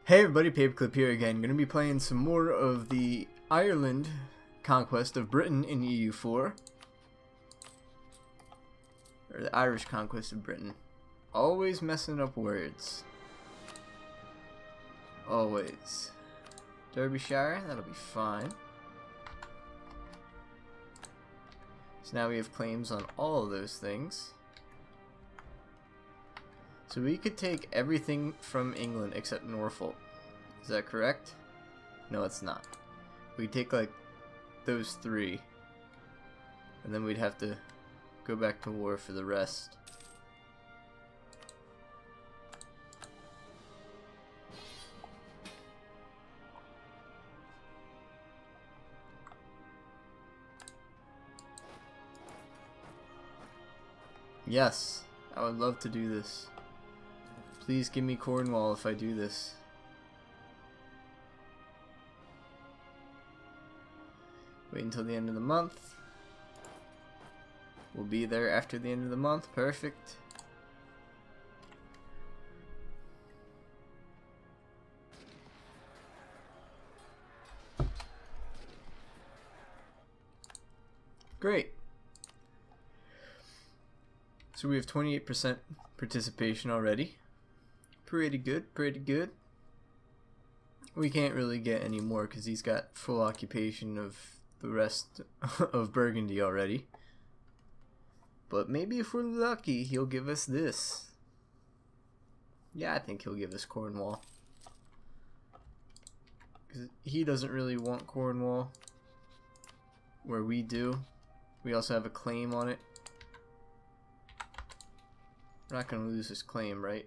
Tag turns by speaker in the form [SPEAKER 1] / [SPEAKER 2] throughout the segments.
[SPEAKER 1] Hey everybody, Paperclip here again. Gonna be playing some more of the Ireland conquest of Britain in EU4. Or the Irish conquest of Britain. Always messing up words. Always. Derbyshire, that'll be fine. So now we have claims on all of those things. So we could take everything from England except Norfolk. Is that correct? No, it's not. We could take like those three. And then we'd have to go back to war for the rest. Yes, I would love to do this. Please give me Cornwall if I do this. Wait until the end of the month. We'll be there after the end of the month. Perfect. Great. So we have 28% participation already. Pretty good, pretty good. We can't really get any more because he's got full occupation of the rest of Burgundy already. But maybe if we're lucky, he'll give us this. Yeah, I think he'll give us Cornwall. Because he doesn't really want Cornwall, where we do. We also have a claim on it. We're not going to lose this claim, right?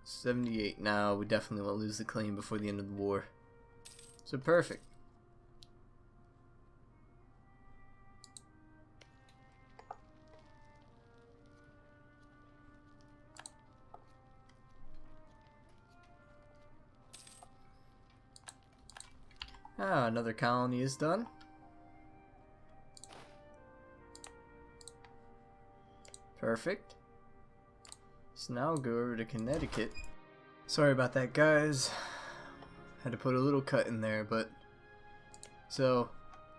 [SPEAKER 1] 78. Now we definitely won't lose the claim before the end of the war. So perfect. Ah, another colony is done. Perfect. So now I'll go over to Connecticut. Sorry about that, guys. Had to put a little cut in there, but... So,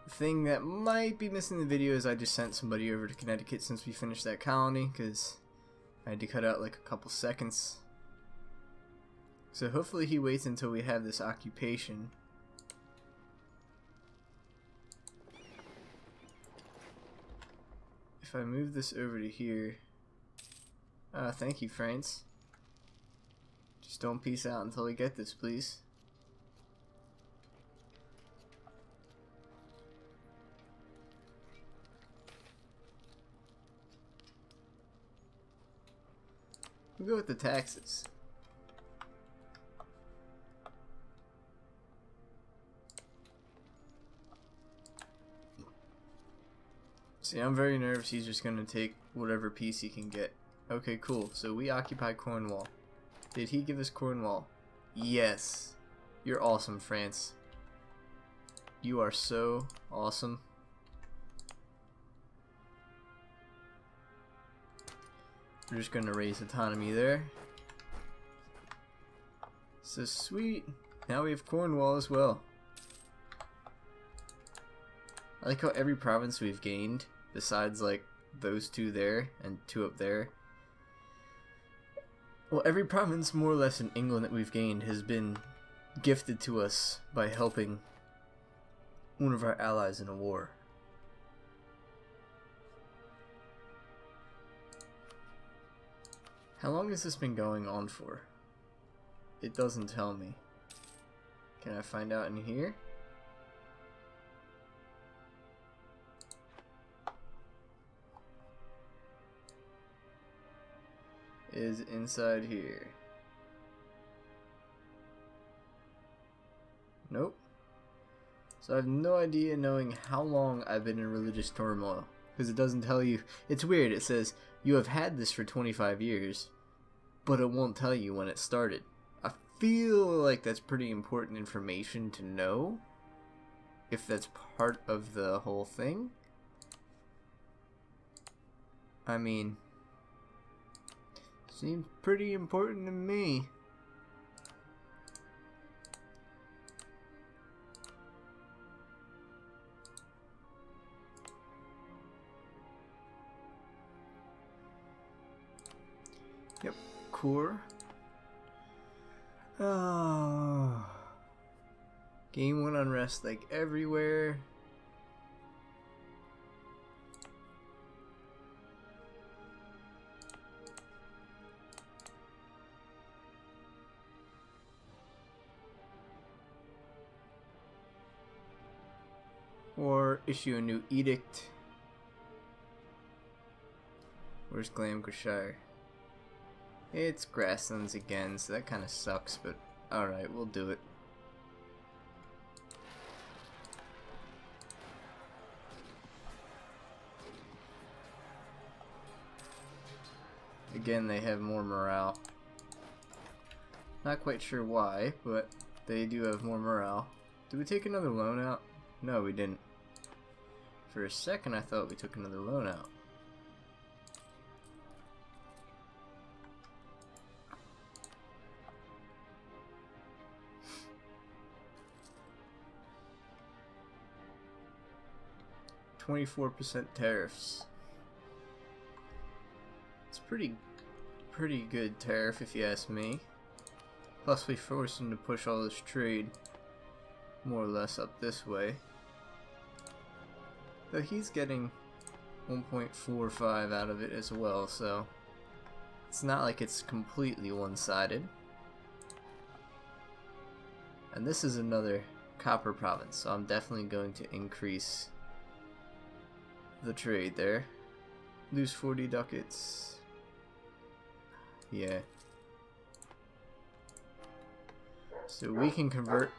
[SPEAKER 1] the thing that might be missing in the video is I just sent somebody over to Connecticut since we finished that colony, because I had to cut out like a couple seconds. So hopefully he waits until we have this occupation. If I move this over to here... thank you, France. Just don't peace out until we get this, please. We'll go with the taxes. See, I'm very nervous he's just gonna take whatever piece he can get. Okay, cool. So we occupy Cornwall. Did he give us Cornwall? Yes. You're awesome, France. You are so awesome. We're just gonna raise autonomy there. So sweet. Now we have Cornwall as well. I like how every province we've gained, besides like those two there and two up there. Well, every province more or less in England that we've gained has been gifted to us by helping one of our allies in a war. How long has this been going on for? It doesn't tell me. Can I find out in here? Is inside here. Nope. So I have no idea knowing how long I've been in religious turmoil, because it doesn't tell you. It's weird. It says you have had this for 25 years, but it won't tell you when it started. I feel like that's pretty important information to know, if that's part of the whole thing. I mean, seems pretty important to me. Yep, core. Oh. Game 1 unrest like everywhere. Or issue a new edict. Where's Glamgorshire? It's grasslands again, so that kind of sucks, but alright, we'll do it. Again, they have more morale. Not quite sure why, but they do have more morale. Did we take another loan out? No, we didn't. For a second, I thought we took another loan out. %, tariffs. It's pretty good tariff if you ask me. Plus we forced him to push all this trade more or less up this way. Though he's getting 1.45 out of it as well, so it's not like it's completely one-sided. And this is another copper province, so I'm definitely going to increase the trade there. Lose 40 ducats. Yeah. So we can convert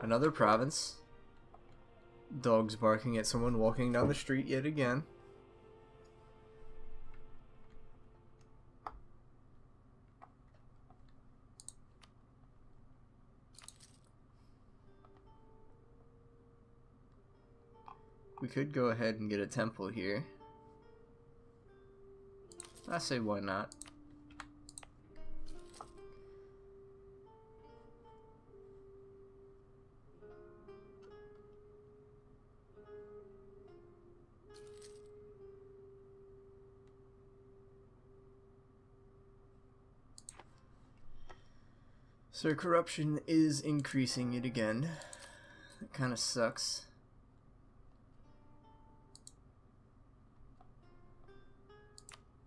[SPEAKER 1] another province. Dogs barking at someone walking down the street yet again. We could go ahead and get a temple here. I say why not. So corruption is increasing yet again. It kind of sucks.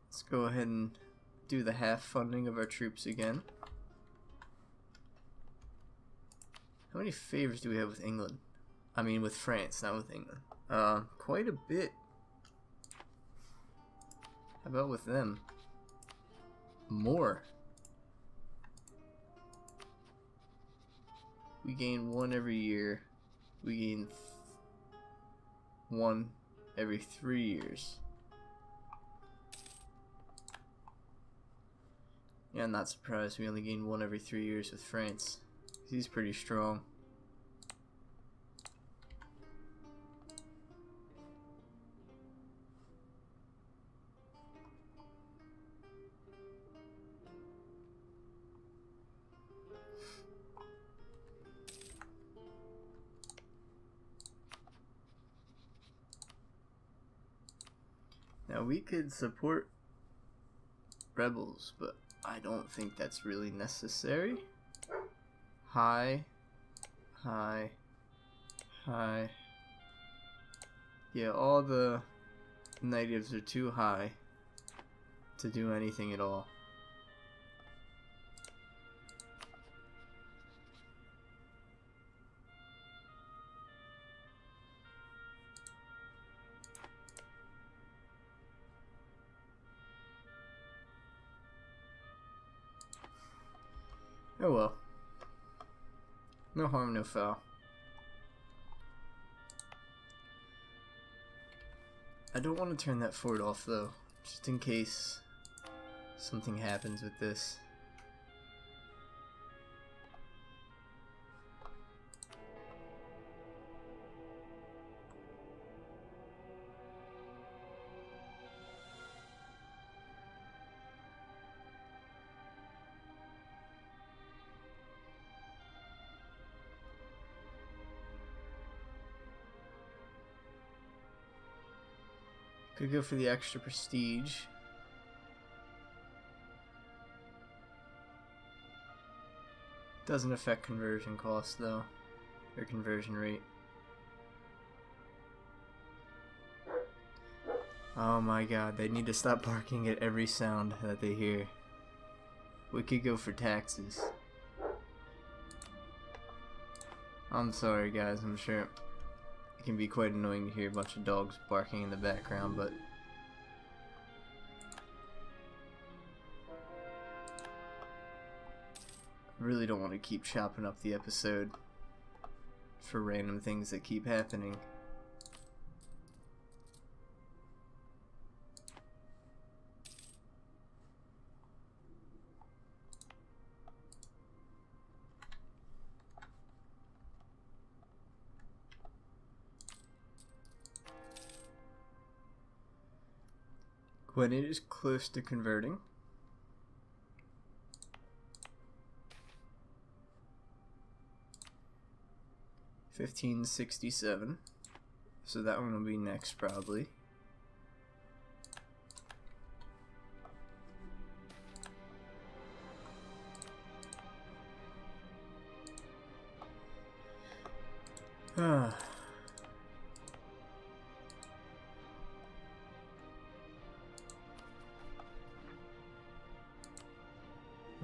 [SPEAKER 1] Let's go ahead and do the half funding of our troops again. How many favors do we have with England? I mean with France, not with England. Quite a bit. How about with them? More. We gain 1 every year. We gain 1 every 3 years. Yeah, I'm not surprised. We only gain 1 every 3 years with France. He's pretty strong. Now we could support rebels, but I don't think that's really necessary. High. Yeah, all the natives are too high to do anything at all. Oh well. No harm, no foul. I don't want to turn that fort off though, just in case something happens with this. Could go for the extra prestige. Doesn't affect conversion cost though, or conversion rate. Oh my god, they need to stop barking at every sound that they hear. We could go for taxes. I'm sorry guys, I'm sure it can be quite annoying to hear a bunch of dogs barking in the background, but I really don't want to keep chopping up the episode for random things that keep happening. When it is close to converting, $15.67, so that one will be next probably.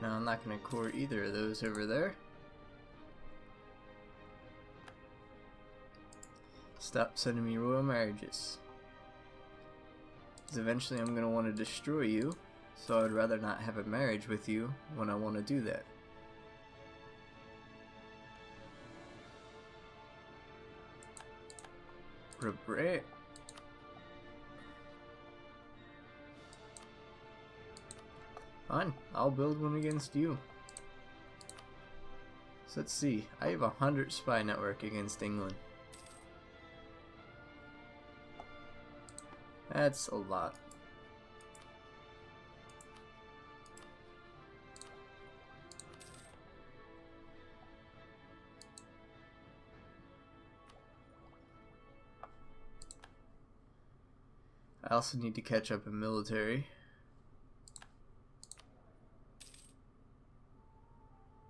[SPEAKER 1] No, I'm not going to core either of those over there. Stop sending me royal marriages. Because eventually I'm going to want to destroy you, so I'd rather not have a marriage with you when I want to do that. Regret. Fine, I'll build one against you. So let's see, I have 100 spy network against England. That's a lot. I also need to catch up in military.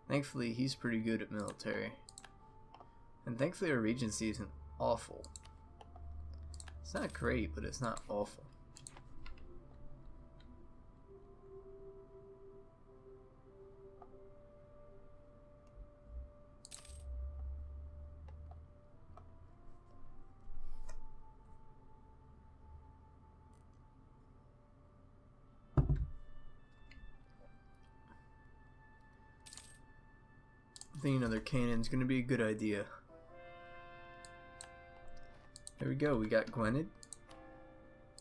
[SPEAKER 1] Thankfully, he's pretty good at military. And thankfully, our regency isn't awful. It's not great, but it's not awful. I think another cannon's gonna be a good idea. There we go, we got Gwynedd.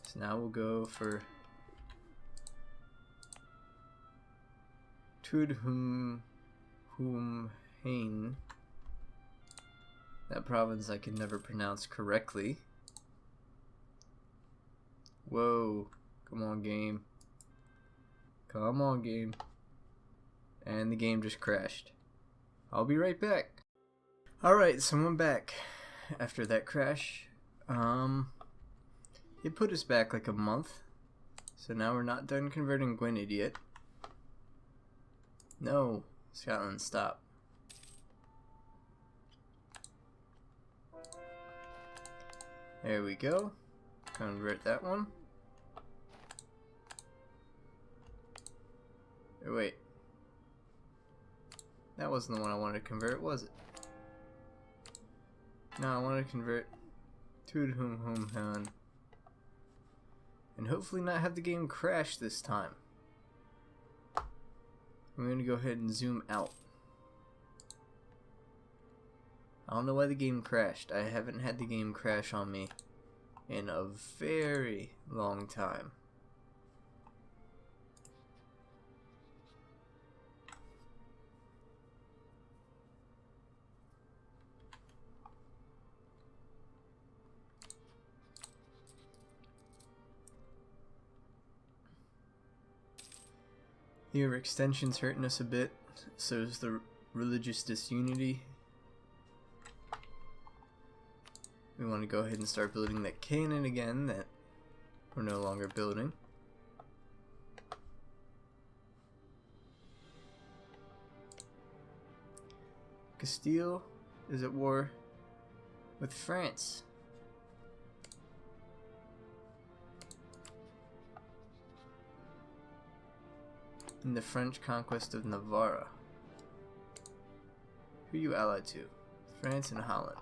[SPEAKER 1] So now we'll go for Tudhum Hain. That province I can never pronounce correctly. Whoa, come on game. Come on game. And the game just crashed. I'll be right back. Alright, so I'm back after that crash. It put us back like a month. So now we're not done converting Gwynedd yet. No, Scotland, stop. There we go. Convert that one. Oh, wait. That wasn't the one I wanted to convert, was it? No, I wanted to convert Tudhum. And hopefully not have the game crash this time. I'm going to go ahead and zoom out. I don't know why the game crashed. I haven't had the game crash on me in a very long time. Your extension's hurting us a bit, so is the religious disunity. We want to go ahead and start building that cannon again that we're no longer building. Castile is at war with France. In the French conquest of Navarra. Who are you allied to? France and Holland.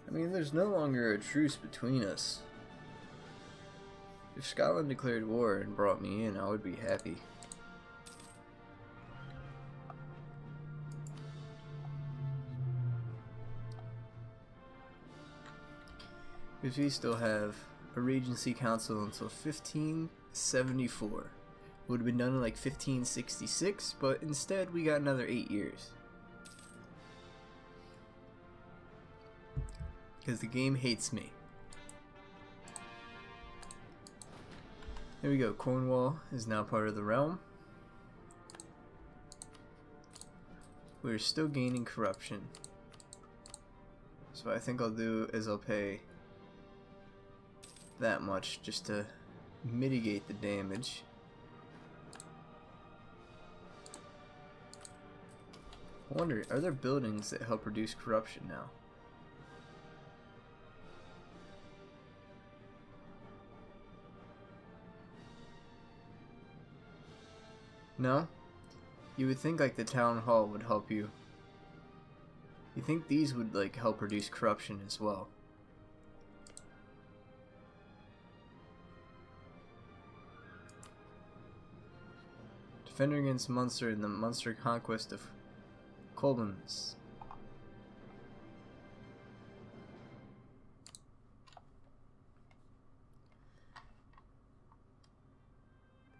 [SPEAKER 1] I mean, there's no longer a truce between us. If Scotland declared war and brought me in, I would be happy. Because we still have a Regency Council until 1574. It would have been done in like 1566, but instead we got another 8 years. Because the game hates me. There we go, Cornwall is now part of the realm. We're still gaining corruption. So what I think I'll do is I'll pay that much just to mitigate the damage. I wonder, are there buildings that help reduce corruption now? No? You would think like the town hall would help you. You think these would like help reduce corruption as well. Defender against Munster in the Munster conquest of Colbans.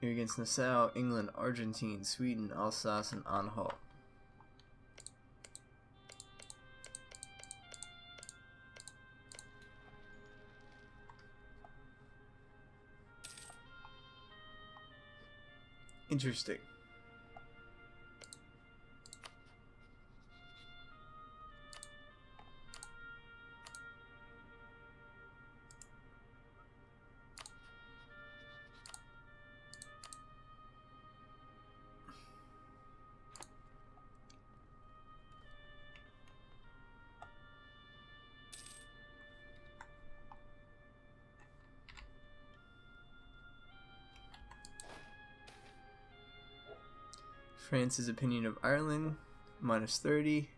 [SPEAKER 1] Here against Nassau, England, Argentine, Sweden, Alsace, and Anhalt. Interesting. France's opinion of Ireland, -30.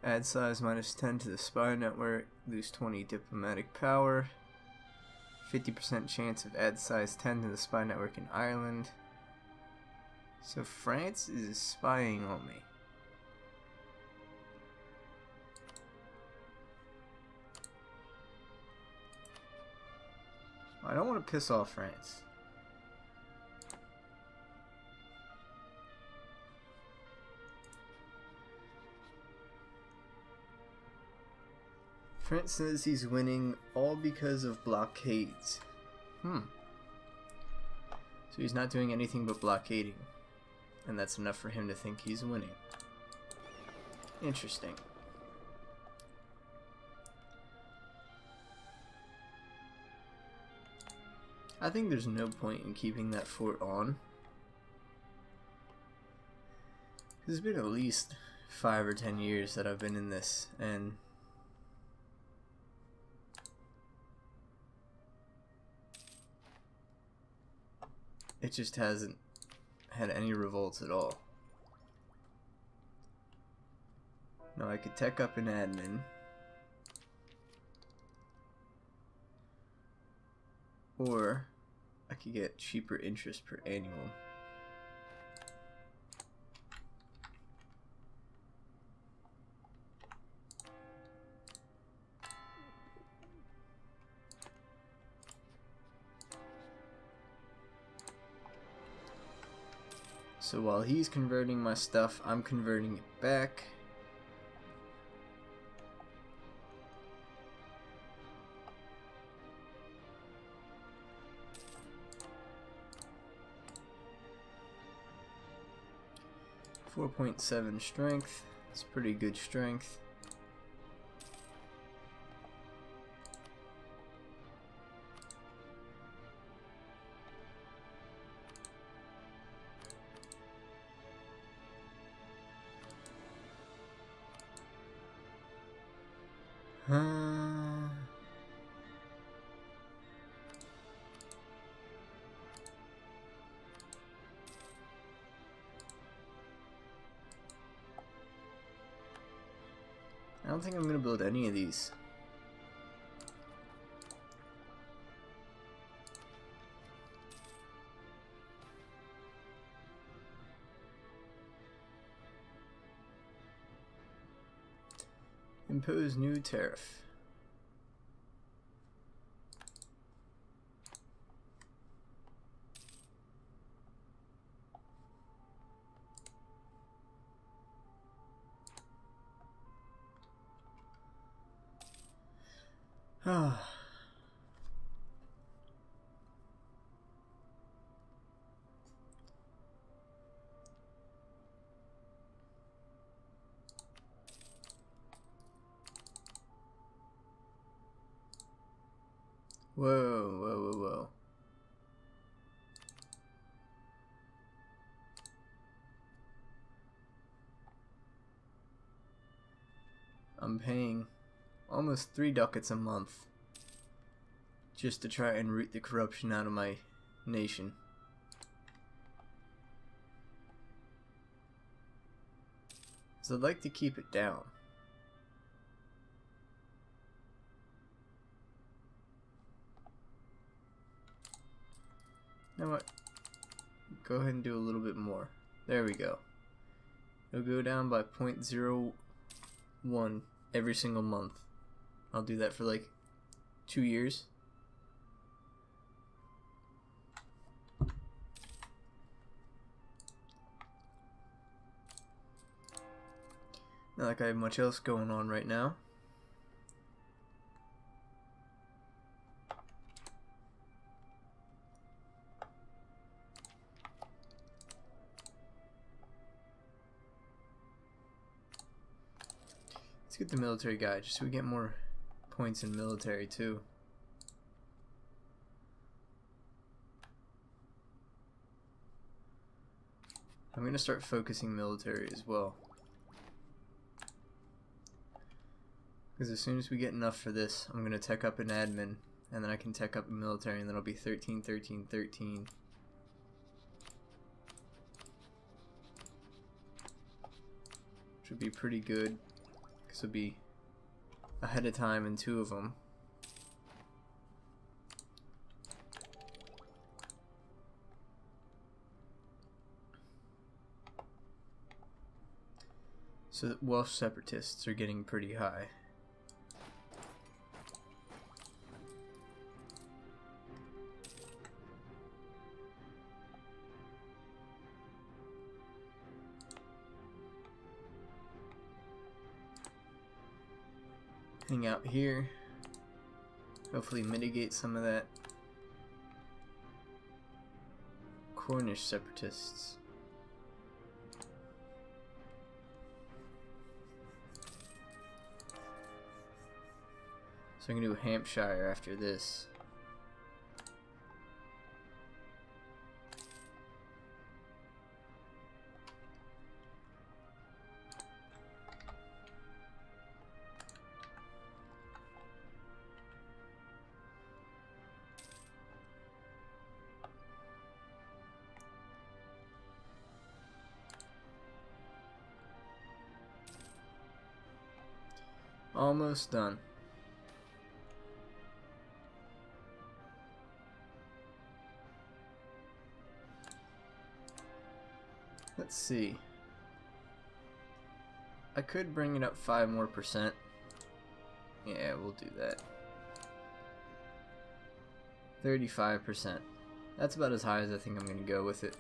[SPEAKER 1] Add size -10 to the spy network. Lose 20 diplomatic power. 50% chance of add size 10 to the spy network in Ireland. So France is spying on me. I don't want to piss off France. France says he's winning all because of blockades. So he's not doing anything but blockading. And that's enough for him to think he's winning. Interesting. I think there's no point in keeping that fort on. It's been at least 5 or 10 years that I've been in this, and it just hasn't had any revolts at all. Now I could tech up an admin. Or I could get cheaper interest per annual. So while he's converting my stuff, I'm converting it back. .7 strength. It's pretty good strength. I don't think I'm gonna build any of these. Impose new tariff. Ah. Whoa, whoa, whoa, whoa. I'm paying almost 3 ducats a month just to try and root the corruption out of my nation. So I'd like to keep it down. You know what? Go ahead and do a little bit more. There we go. It'll go down by 0.01 every single month. I'll do that for like 2 years. Not like I have much else going on right now. Let's get the military guy just so we get more points in military too. I'm going to start focusing military as well. Because as soon as we get enough for this, I'm going to tech up an admin, and then I can tech up a military, and then it'll be 13, 13, 13. Which would be pretty good. This will be ahead of time in 2 of them. So the Welsh separatists are getting pretty high. Hang out here, hopefully mitigate some of that. Cornish separatists. So I'm gonna do Hampshire after this. Almost done. Let's see. I could bring it up 5% more. Yeah, we'll do that. 35%. That's about as high as I think I'm going to go with it.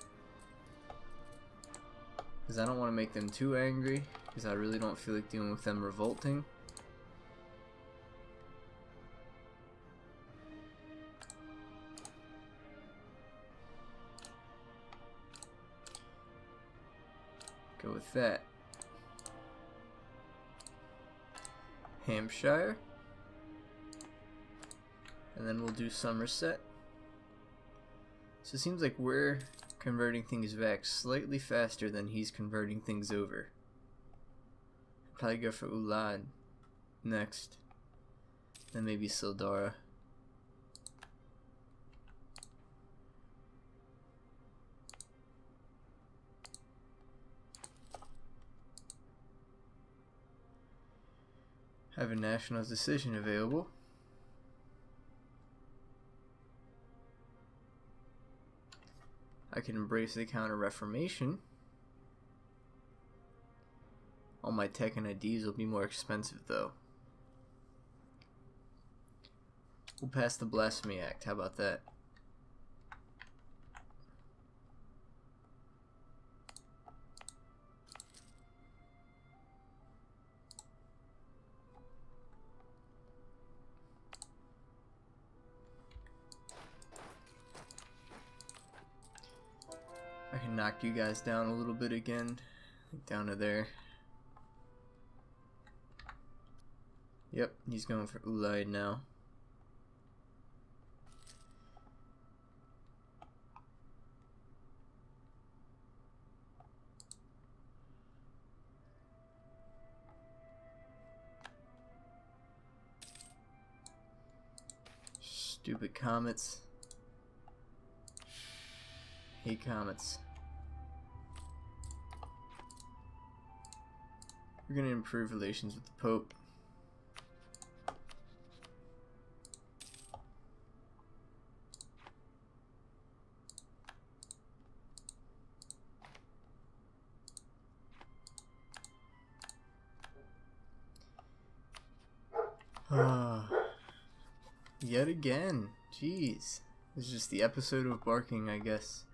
[SPEAKER 1] Because I don't want to make them too angry. Because I really don't feel like dealing with them revolting. Go with that. Hampshire. And then we'll do Somerset. So it seems like we're converting things back slightly faster than he's converting things over. Probably go for Ulad next. Then maybe Sildara. Have a national decision available. I can embrace the Counter-Reformation. All my tech and IDs will be more expensive though. We'll pass the Blasphemy Act, how about that? I can knock you guys down a little bit again, like down to there. Yep, he's going for Ulaid now. Stupid comets. Hate comets. We're gonna improve relations with the Pope. Yet again. Jeez. It's just the episode of barking, I guess.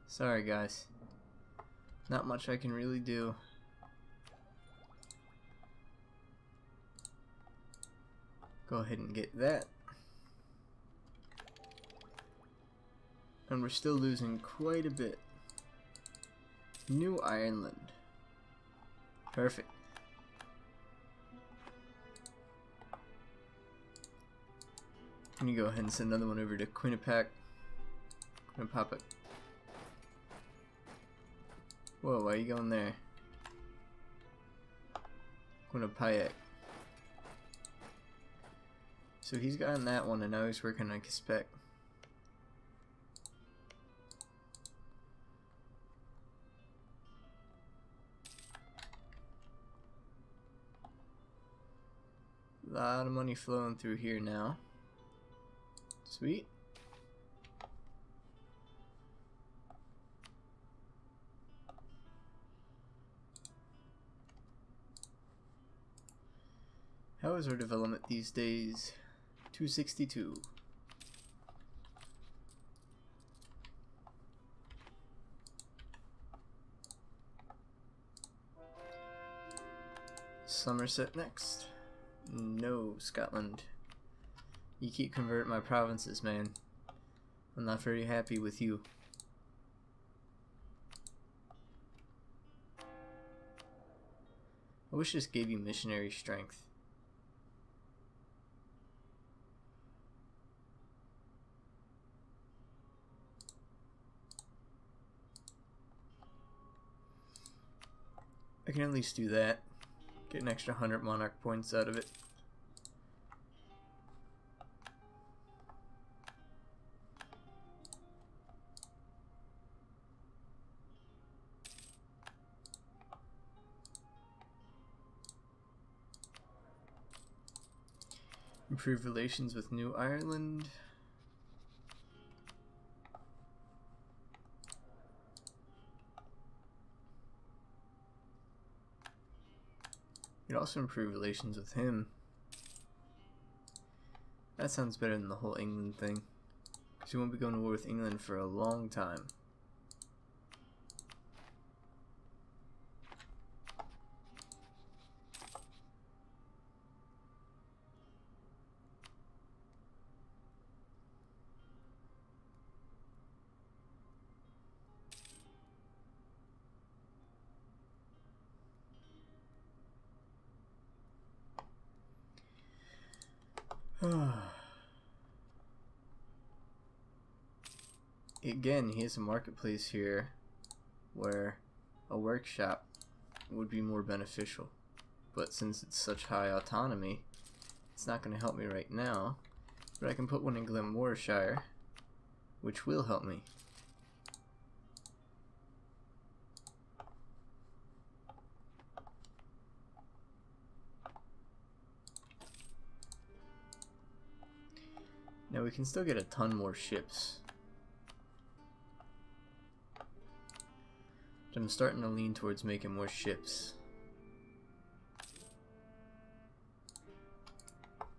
[SPEAKER 1] Sorry, guys. Not much I can really do. Go ahead and get that. And we're still losing quite a bit. New Ireland. Perfect. I'm gonna go ahead and send another one over to Quinnipiac. Quinnipiac. Whoa, why are you going there? Quinnipiac. So he's gotten that one and now he's working on Quebec. A lot of money flowing through here now. Sweet. How is our development these days? 262. Somerset next. No, Scotland. You keep converting my provinces, man. I'm not very happy with you. I wish this gave you missionary strength. I can at least do that. Get an extra 100 monarch points out of it. Improve relations with New Ireland. You'd also improve relations with him. That sounds better than the whole England thing. Because you won't be going to war with England for a long time. Again, he has a marketplace here where a workshop would be more beneficial, but since it's such high autonomy, It's not going to help me right now, but I can put one in Glenmoreshire, which will help me. Now we can still get a ton more ships. But I'm starting to lean towards making more ships.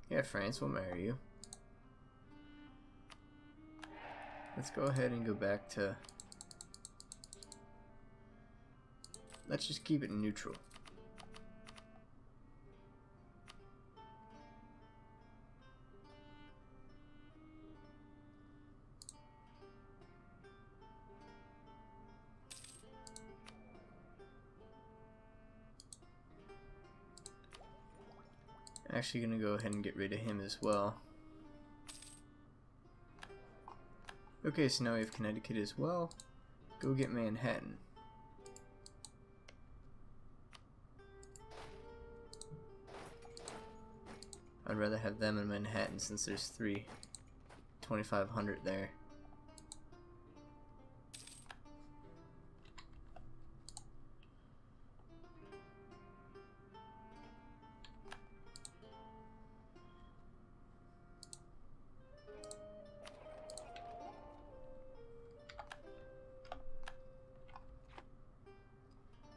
[SPEAKER 1] Yeah, France, we'll marry you. Let's go ahead and go back to... Let's just keep it neutral. Actually gonna go ahead and get rid of him as well. Okay, so now we have Connecticut as well. Go get Manhattan. I'd rather have them in Manhattan since there's 2,500 there.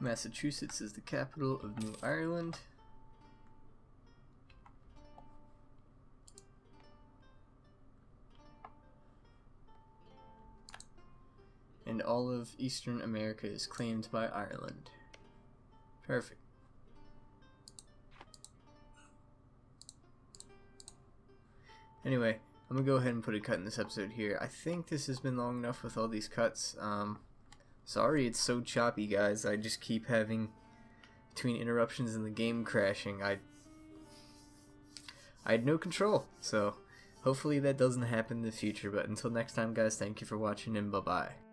[SPEAKER 1] Massachusetts is the capital of New Ireland. And all of Eastern America is claimed by Ireland. Perfect. Anyway, I'm gonna go ahead and put a cut in this episode here. I think this has been long enough with all these cuts. Sorry it's so choppy, guys. I just keep having between interruptions and the game crashing. I had no control, so hopefully that doesn't happen in the future. But until next time, guys, thank you for watching and bye-bye.